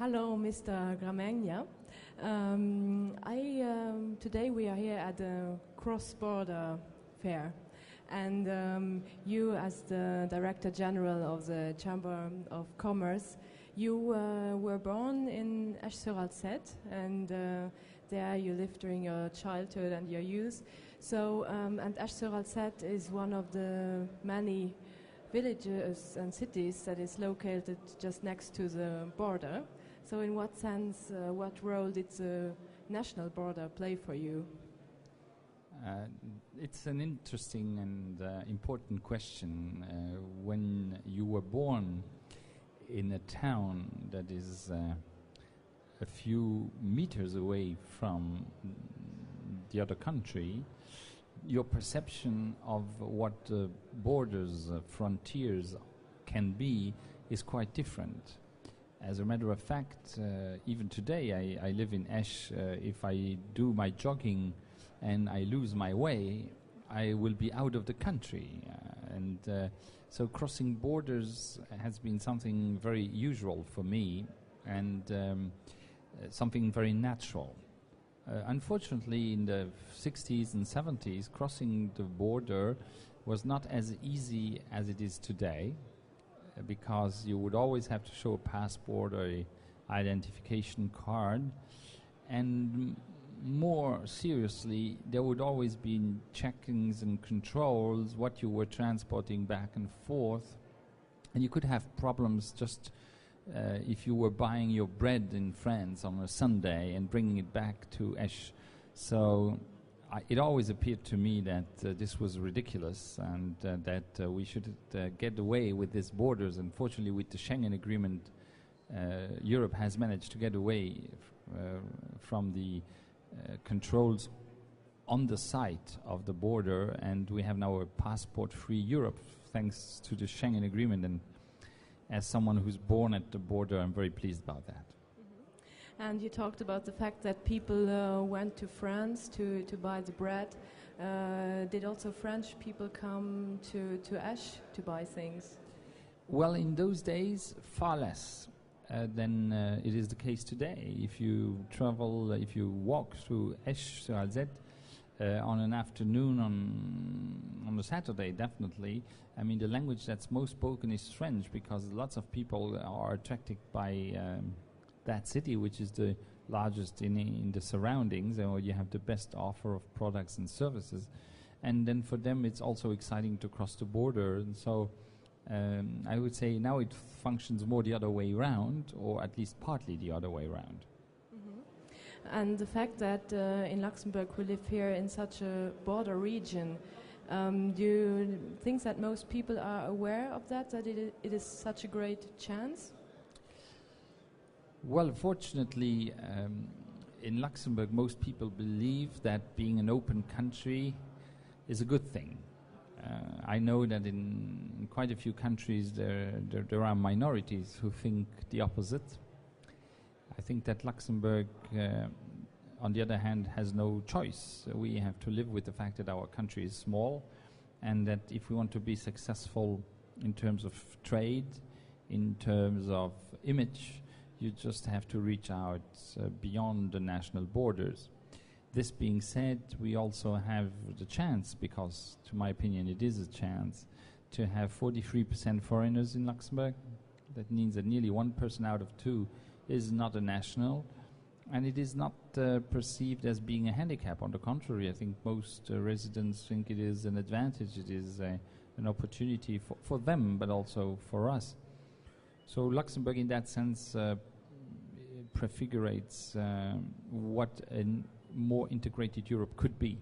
Hello, Mr. Gramegna. Today we are here at the cross-border fair, and you, as the Director General of the Chamber of Commerce, you were born in Esch-sur-Alzette, and there you lived during your childhood and your youth. So, and Esch-sur-Alzette is one of the many villages and cities that is located just next to the border. So in what sense, what role did the national border play for you? It's an interesting and important question. When you were born in a town that is a few meters away from the other country, your perception of what borders, frontiers can be is quite different. As a matter of fact, even today I live in Esch. If I do my jogging and I lose my way, I will be out of the country. So crossing borders has been something very usual for me and something very natural. Unfortunately, in the 60s and 70s, crossing the border was not as easy as it is today, because you would always have to show a passport or an identification card, and more seriously, there would always be checkings and controls, what you were transporting back and forth, and you could have problems just if you were buying your bread in France on a Sunday and bringing it back to Esch. So it always appeared to me that this was ridiculous and that we should get away with these borders. Unfortunately, with the Schengen Agreement, Europe has managed to get away from the controls on the site of the border, and we have now a passport-free Europe thanks to the Schengen Agreement. And as someone who's born at the border, I'm very pleased about that. And you talked about the fact that people went to France to buy the bread. Did also French people come to Esch to buy things? Well, in those days, far less than it is the case today. If you travel, if you walk through Esch-sur-Alzette on an afternoon on a Saturday, definitely, I mean, the language that's most spoken is French, because lots of people are attracted by that city, which is the largest in the surroundings, or you have the best offer of products and services. And then for them, it's also exciting to cross the border. And so I would say now it functions more the other way around, or at least partly the other way around. And the fact that in Luxembourg we live here in such a border region, do you think that most people are aware of that it is such a great chance? Well, fortunately, in Luxembourg, most people believe that being an open country is a good thing. I know that in quite a few countries there are minorities who think the opposite. I think that Luxembourg, on the other hand, has no choice. We have to live with the fact that our country is small, and that if we want to be successful in terms of trade, in terms of image, you just have to reach out beyond the national borders. This being said, we also have the chance, because to my opinion it is a chance, to have 43% foreigners in Luxembourg. That means that nearly one person out of two is not a national, and it is not perceived as being a handicap. On the contrary, I think most residents think it is an advantage. It is an opportunity for them, but also for us. So Luxembourg, in that sense, prefigurates what a more integrated Europe could be.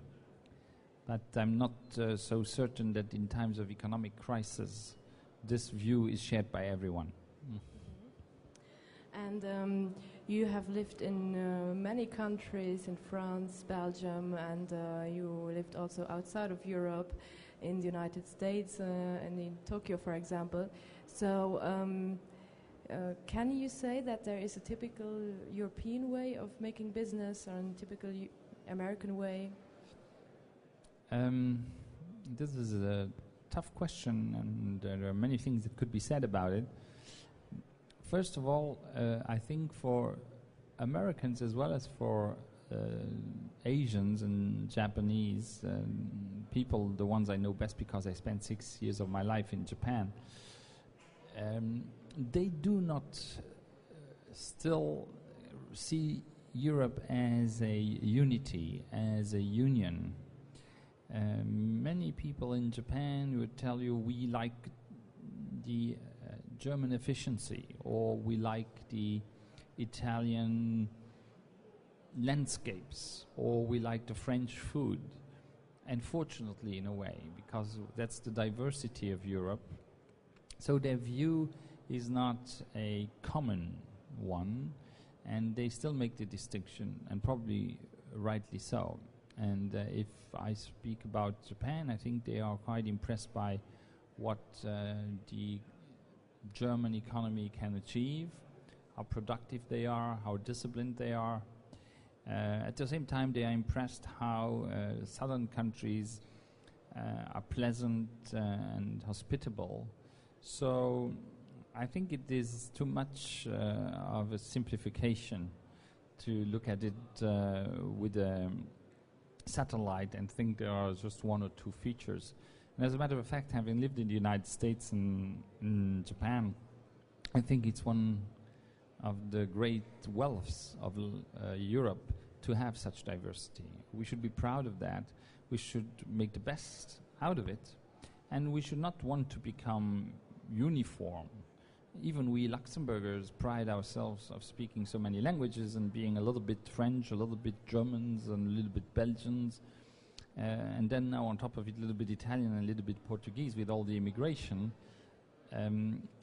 But I'm not so certain that in times of economic crisis, this view is shared by everyone. And you have lived in many countries, in France, Belgium, and you lived also outside of Europe, in the United States, and in Tokyo, for example. So can you say that there is a typical European way of making business or a typical American way? This is a tough question, and there are many things that could be said about it. First of all, I think for Americans as well as for Asians and Japanese people, the ones I know best because I spent 6 years of my life in Japan, they do not still see Europe as a unity, as a union. Many people in Japan would tell you we like the German efficiency, or we like the Italian landscapes, or we like the French food. Unfortunately, in a way, because that's the diversity of Europe. So their view is not a common one, and they still make the distinction, and probably rightly so. And if I speak about Japan, I think they are quite impressed by what the German economy can achieve, how productive they are, how disciplined they are. At the same time, they are impressed how southern countries are pleasant and hospitable. So I think it is too much of a simplification to look at it with a satellite and think there are just one or two features. And as a matter of fact, having lived in the United States and in Japan, I think it's one of the great wealths of Europe to have such diversity. We should be proud of that. We should make the best out of it. And we should not want to become uniform. Even we Luxembourgers pride ourselves of speaking so many languages and being a little bit French, a little bit Germans, and a little bit Belgians. And then now on top of it, a little bit Italian and a little bit Portuguese with all the immigration.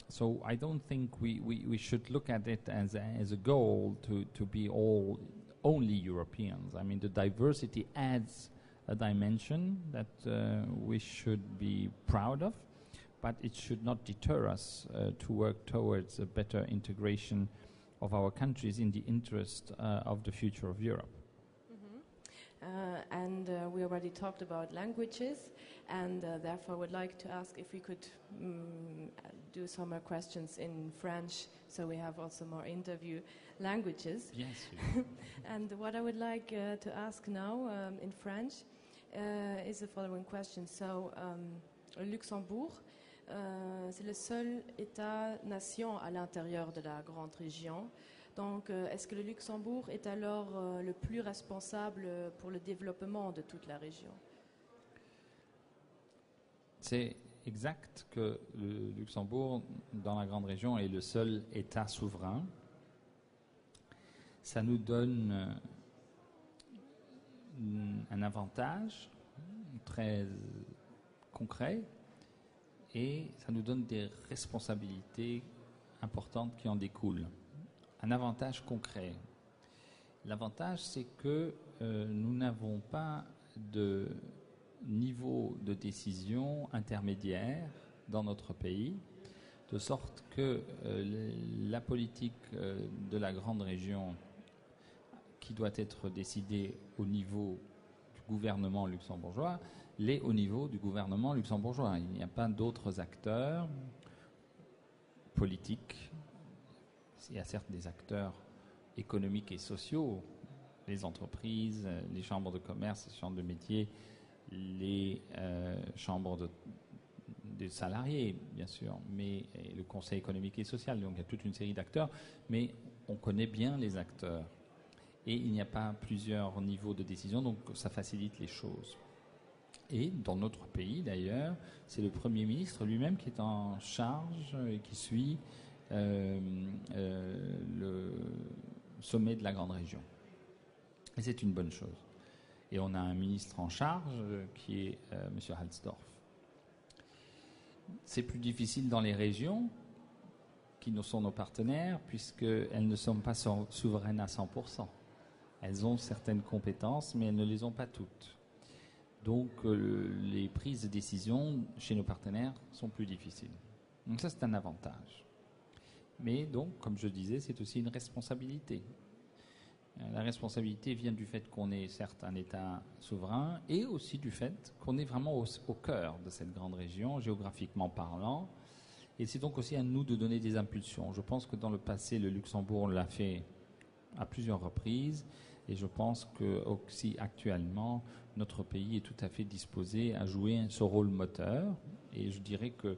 So I don't think we should look at it as a goal to be all only Europeans. I mean, the diversity adds a dimension that we should be proud of, but it should not deter us to work towards a better integration of our countries in the interest of the future of Europe. And we already talked about languages, and therefore I would like to ask if we could do some more questions in French, so we have also more interview languages. Yes. And what I would like to ask now in French is the following question. So, Luxembourg, c'est le seul État-nation à l'intérieur de la grande région. Donc, est-ce que le Luxembourg est alors le plus responsable pour le développement de toute la région? C'est exact que le Luxembourg, dans la grande région, est le seul État souverain. Ça nous donne un avantage très concret et ça nous donne des responsabilités importantes qui en découlent. Un avantage concret. L'avantage, c'est que nous n'avons pas de niveau de décision intermédiaire dans notre pays, de sorte que la politique de la grande région qui doit être décidée au niveau du gouvernement luxembourgeois, l'est au niveau du gouvernement luxembourgeois. Il n'y a pas d'autres acteurs politiques. Il y a certes des acteurs économiques et sociaux, les entreprises, les chambres de commerce, les chambres de métiers, les chambres de salariés, bien sûr, mais le Conseil économique et social. Donc il y a toute une série d'acteurs, mais on connaît bien les acteurs. Et il n'y a pas plusieurs niveaux de décision, donc ça facilite les choses. Et dans notre pays, d'ailleurs, c'est le Premier ministre lui-même qui est en charge et qui suit le sommet de la grande région. Et c'est une bonne chose. Et on a un ministre en charge qui est M. Halsdorf. C'est plus difficile dans les régions qui nous sont nos partenaires puisqu'elles ne sont pas souveraines à 100%. Elles ont certaines compétences, mais elles ne les ont pas toutes. Donc les prises de décision chez nos partenaires sont plus difficiles. Donc ça, c'est un avantage. Mais donc, comme je disais, c'est aussi une responsabilité. La responsabilité vient du fait qu'on est certes un État souverain et aussi du fait qu'on est vraiment au cœur de cette grande région, géographiquement parlant, Et c'est donc aussi à nous de donner des impulsions. Je pense que dans le passé, le Luxembourg l'a fait à plusieurs reprises. Et je pense que aussi actuellement, notre pays est tout à fait disposé à jouer ce rôle moteur. Et je dirais que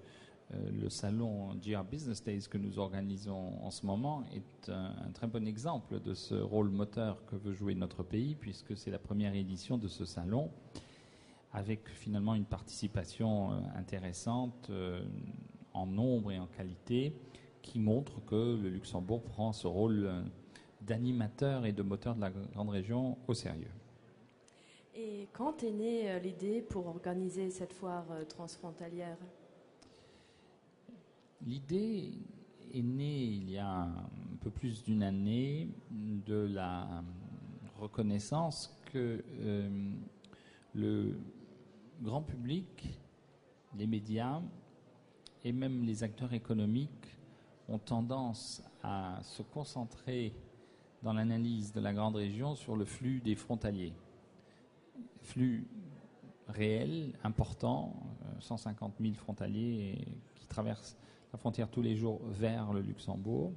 le salon GR Business Days que nous organisons en ce moment est un très bon exemple de ce rôle moteur que veut jouer notre pays, puisque c'est la première édition de ce salon, avec finalement une participation intéressante en nombre et en qualité, qui montre que le Luxembourg prend ce rôle d'animateur et de moteur de la grande région au sérieux. Et quand est née l'idée pour organiser cette foire transfrontalière ? L'idée est née il y a un peu plus d'une année de la reconnaissance que le grand public, les médias et même les acteurs économiques ont tendance à se concentrer dans l'analyse de la grande région sur le flux des frontaliers. Flux réel, important, 150 000 frontaliers qui traversent la frontière tous les jours vers le Luxembourg.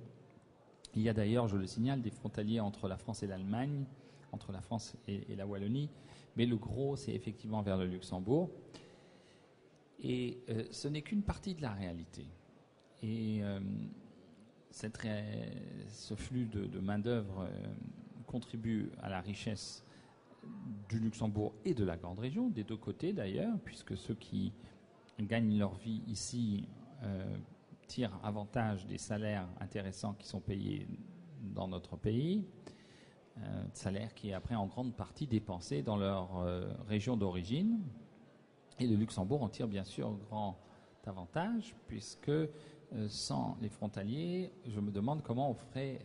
Il y a d'ailleurs, je le signale, des frontaliers entre la France et l'Allemagne, entre la France et la Wallonie, mais le gros, c'est effectivement vers le Luxembourg. Et ce n'est qu'une partie de la réalité. Et ce flux de main-d'œuvre contribue à la richesse du Luxembourg et de la grande région, des deux côtés d'ailleurs, puisque ceux qui gagnent leur vie ici tirent avantage des salaires intéressants qui sont payés dans notre pays, salaires qui est après en grande partie dépensés dans leur région d'origine. Et le Luxembourg en tire bien sûr grand avantage, puisque sans les frontaliers, je me demande comment on ferait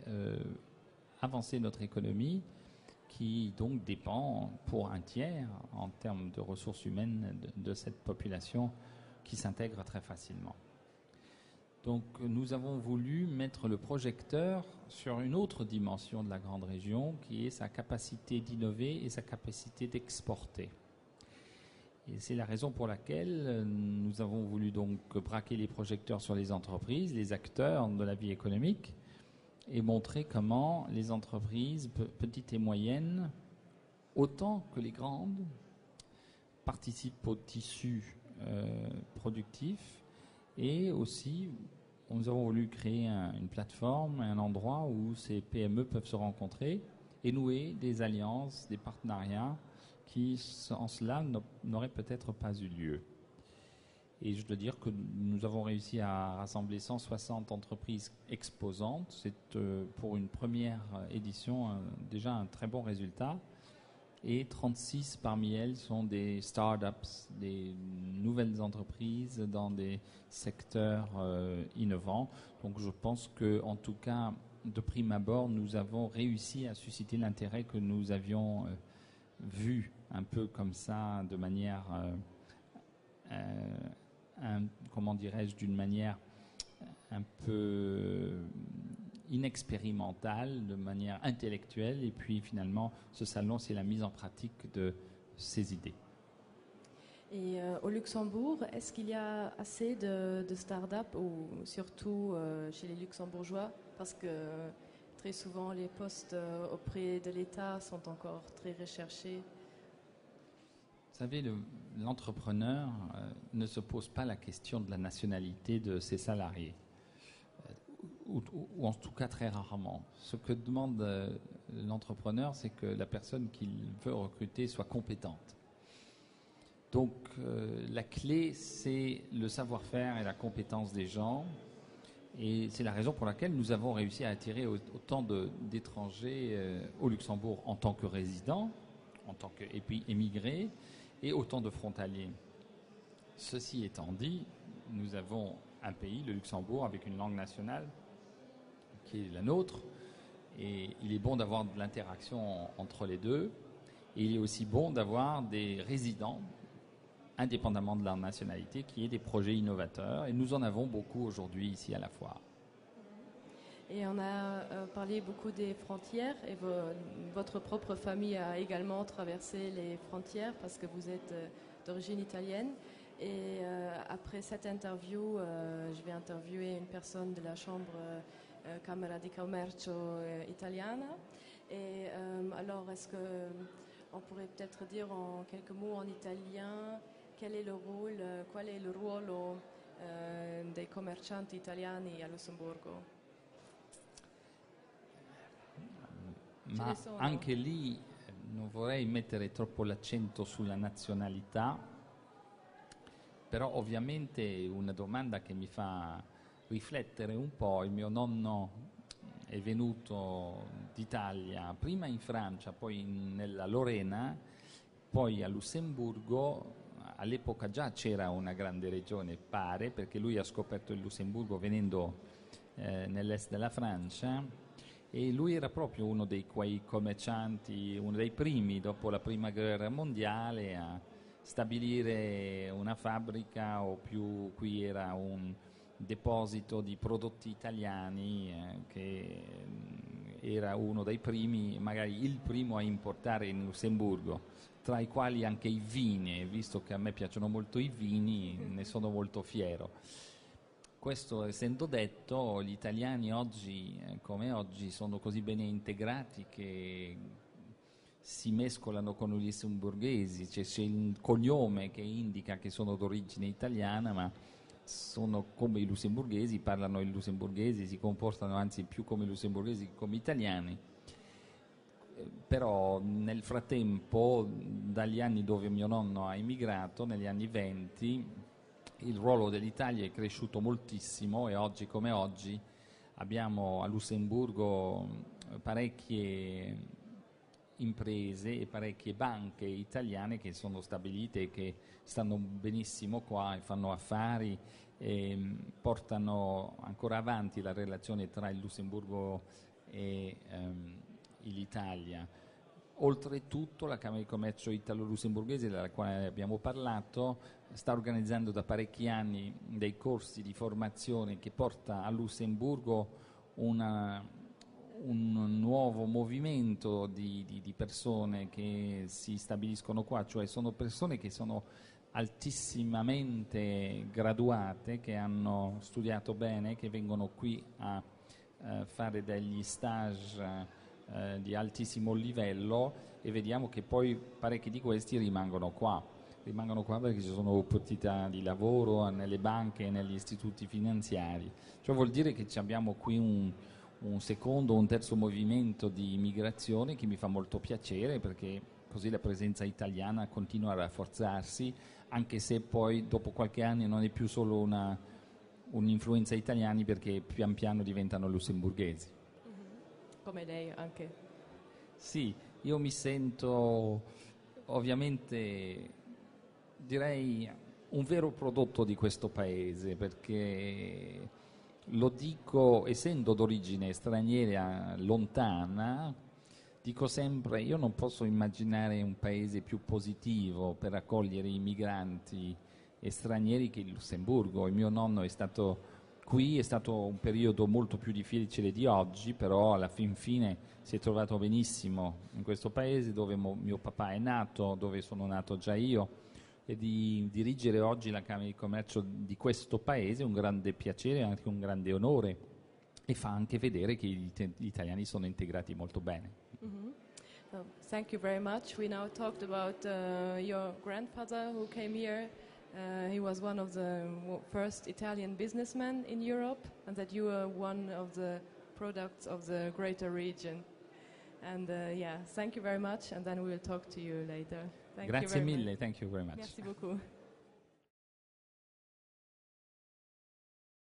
avancer notre économie, qui donc dépend pour un tiers en termes de ressources humaines de cette population qui s'intègre très facilement. Donc nous avons voulu mettre le projecteur sur une autre dimension de la grande région, qui est sa capacité d'innover et sa capacité d'exporter. Et c'est la raison pour laquelle nous avons voulu donc braquer les projecteurs sur les entreprises, les acteurs de la vie économique, et montrer comment les entreprises petites et moyennes, autant que les grandes, participent au tissu productif. Et aussi, nous avons voulu créer une plateforme, un endroit où ces PME peuvent se rencontrer et nouer des alliances, des partenariats qui, sans cela, n'auraient peut-être pas eu lieu. Et je dois dire que nous avons réussi à rassembler 160 entreprises exposantes. C'est pour une première édition déjà un très bon résultat. Et 36 parmi elles sont des start-ups, des nouvelles entreprises dans des secteurs innovants. Donc je pense qu'en tout cas, de prime abord, nous avons réussi à susciter l'intérêt que nous avions vu un peu comme ça, de manière... comment dirais-je, d'une manière un peu inexpérimentale, de manière intellectuelle, et puis finalement ce salon c'est la mise en pratique de ces idées. Et au Luxembourg, est-ce qu'il y a assez de start-up, ou surtout chez les Luxembourgeois, parce que très souvent les postes auprès de l'État sont encore très recherchés? Vous savez, l'entrepreneur ne se pose pas la question de la nationalité de ses salariés, ou en tout cas très rarement. Ce que demande l'entrepreneur, c'est que la personne qu'il veut recruter soit compétente. Donc la clé, c'est le savoir-faire et la compétence des gens. Et c'est la raison pour laquelle nous avons réussi à attirer autant d'étrangers au Luxembourg en tant que résidents, et puis émigrés, et autant de frontaliers. Ceci étant dit, nous avons un pays, le Luxembourg, avec une langue nationale qui est la nôtre, et il est bon d'avoir de l'interaction entre les deux, et il est aussi bon d'avoir des résidents, indépendamment de leur nationalité, qui aient des projets innovateurs, et nous en avons beaucoup aujourd'hui ici à la foire. Et on a parlé beaucoup des frontières, et votre propre famille a également traversé les frontières parce que vous êtes d'origine italienne. Et à après cette interview, je vais interviewer une personne de la Chambre Camera di Commercio italiana. Et alors, est-ce que on pourrait peut-être dire en quelques mots en italien quel est le ruolo dei commercianti italiani a Lussemburgo? Ma anche lì non vorrei mettere troppo l'accento sulla nazionalità, però ovviamente una domanda che mi fa riflettere un po'. Il mio nonno è venuto d'Italia, prima in Francia, poi nella Lorena, poi a Lussemburgo. All'epoca già c'era una grande regione, pare, perché lui ha scoperto il Lussemburgo venendo nell'est della Francia, e lui era proprio uno dei quei commercianti, uno dei primi dopo la prima guerra mondiale a stabilire una fabbrica, o più, qui era un deposito di prodotti italiani, che era uno dei primi, magari il primo a importare in Lussemburgo, tra i quali anche i vini, visto che a me piacciono molto i vini, ne sono molto fiero. Questo essendo detto, gli italiani oggi, come oggi, sono così bene integrati che si mescolano con i lussemburghesi, cioè c'è il cognome che indica che sono d'origine italiana, ma sono come i lussemburghesi, parlano il lussemburghese, si comportano anzi più come i lussemburghesi che come italiani. Però nel frattempo, dagli anni dove mio nonno ha emigrato, negli anni 20, il ruolo dell'Italia è cresciuto moltissimo, e oggi come oggi abbiamo a Lussemburgo parecchie imprese e parecchie banche italiane che sono stabilite e che stanno benissimo qua e fanno affari e portano ancora avanti la relazione tra il Lussemburgo e l'Italia. Oltretutto la Camera di Commercio italo-lussemburghese, della quale abbiamo parlato, sta organizzando da parecchi anni dei corsi di formazione che porta a Lussemburgo un nuovo movimento di persone che si stabiliscono qua, cioè sono persone che sono altissimamente graduate, che hanno studiato bene, che vengono qui a fare degli stage di altissimo livello, e vediamo che poi parecchi di questi rimangono qua perché ci sono opportunità di lavoro nelle banche e negli istituti finanziari. Cioè vuol dire che abbiamo qui un secondo, un terzo movimento di immigrazione che mi fa molto piacere, perché così la presenza italiana continua a rafforzarsi, anche se poi dopo qualche anno non è più solo un'influenza italiana, perché pian piano diventano lussemburghesi. Come lei anche. Sì, io mi sento ovviamente, direi, un vero prodotto di questo paese, perché lo dico essendo d'origine straniera lontana, dico sempre, io non posso immaginare un paese più positivo per accogliere i migranti e stranieri che il Lussemburgo. Il mio nonno è stato qui, è stato un periodo molto più difficile di oggi, però alla fin fine si è trovato benissimo in questo paese dove mio papà è nato, dove sono nato già io, e di dirigere oggi la Camera di Commercio di questo paese è un grande piacere, anche un grande onore, e fa anche vedere che gli italiani sono integrati molto bene. Mm-hmm. So, thank you very much. We now talked about your grandfather who came here. He was one of the first Italian businessmen in Europe, and that you are one of the products of the greater region. And yeah, thank you very much, and then we will talk to you later. Grazie mille, thank you very much. Merci beaucoup.